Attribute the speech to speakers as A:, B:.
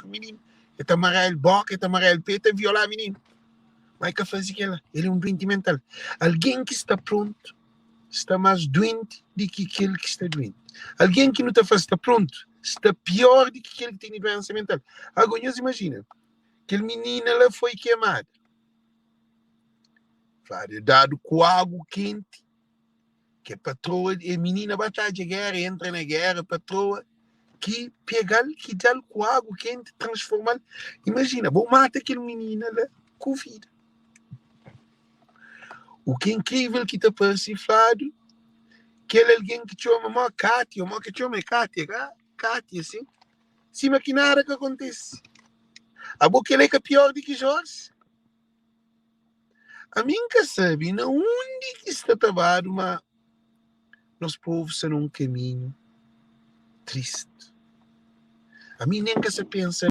A: menino. Ele tá amarelo boca, ele tá amarelo peito, ele violar menino. Mas que faz aquilo? Ele é um doente mental. Alguém que está pronto está mais doente do que aquele que está doente. Alguém que não está pronto está pior do que aquele que tem doença mental. Agora, imagina, aquele menino ela foi queimado. Dado com água quente, que a patroa, a menina batalha de guerra, entra na guerra, a patroa, que pegar, que dá com água quente, transformar. Imagina, vou matar aquele menino lá com vida. O que é incrível que está persiflado, que ele é alguém que chama uma Kátia, uma que chama Kátia, assim. Se maquinar que acontece. A boca ele é pior do que Jorge. A mim que sabe, na onde que está trabalho, mas nós povos são um caminho triste. A mim nem que se pensa